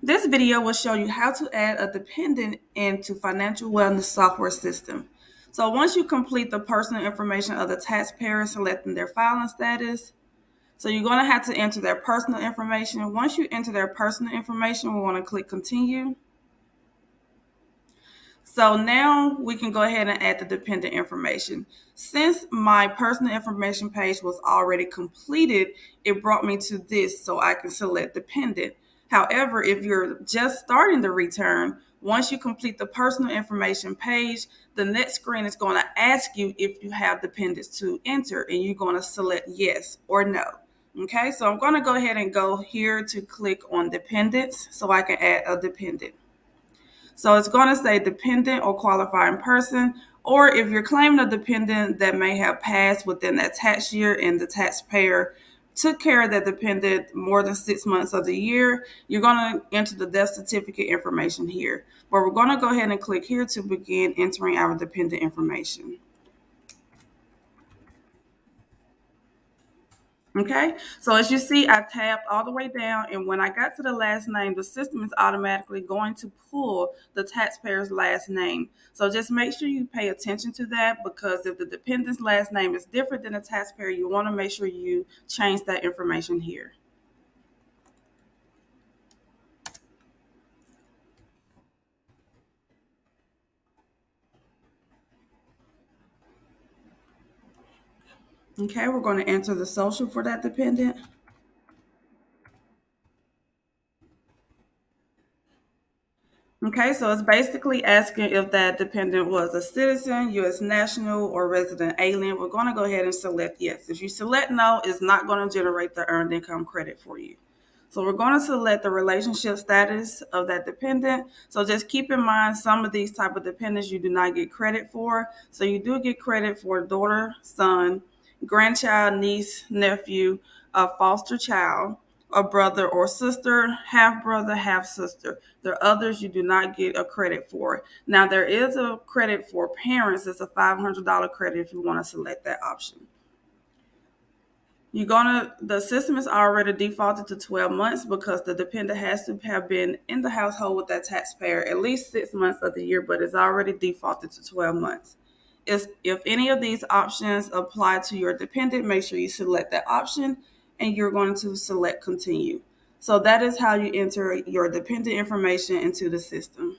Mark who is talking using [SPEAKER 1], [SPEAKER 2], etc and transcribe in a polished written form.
[SPEAKER 1] This video will show you how to add a dependent into financial wellness software system. So once you complete the personal information of the taxpayer, selecting their filing status, so you're going to have to enter their personal information. Once you enter their personal information, we want to click continue. So now we can go ahead and add the dependent information. Since my personal information page was already completed, it brought me to this so I can select dependent. However, if you're just starting the return, once you complete the personal information page, the next screen is going to ask you if you have dependents to enter, and you're going to select yes or no. Okay, so I'm going to go ahead and go here to click on dependents so I can add a dependent. So it's going to say dependent or qualifying person, or if you're claiming a dependent that may have passed within that tax year and the taxpayer took care of that dependent more than 6 months of the year, you're going to enter the death certificate information here. But we're going to go ahead and click here to begin entering our dependent information. Okay, so as you see, I tapped all the way down, and when I got to the last name, the system is automatically going to pull the taxpayer's last name. So just make sure you pay attention to that, because if the dependent's last name is different than the taxpayer, you want to make sure you change that information here. Okay, we're going to enter the social for that dependent. Okay, so it's basically asking if that dependent was a citizen, U.S. national, or resident alien. We're going to go ahead and select yes. If you select no, it's not going to generate the earned income credit for you. So we're going to select the relationship status of that dependent. So just keep in mind, some of these type of dependents you do not get credit for. So you do get credit for daughter, son, grandchild, niece, nephew, a foster child, a brother or sister, half brother, half sister. There are others you do not get a credit for. Now, there is a credit for parents. It's a $500 credit if you want to select that option. The system is already defaulted to 12 months because the dependent has to have been in the household with that taxpayer at least 6 months of the year, but it's already defaulted to 12 months. If any of these options apply to your dependent, make sure you select that option, and you're going to select continue. So that is how you enter your dependent information into the system.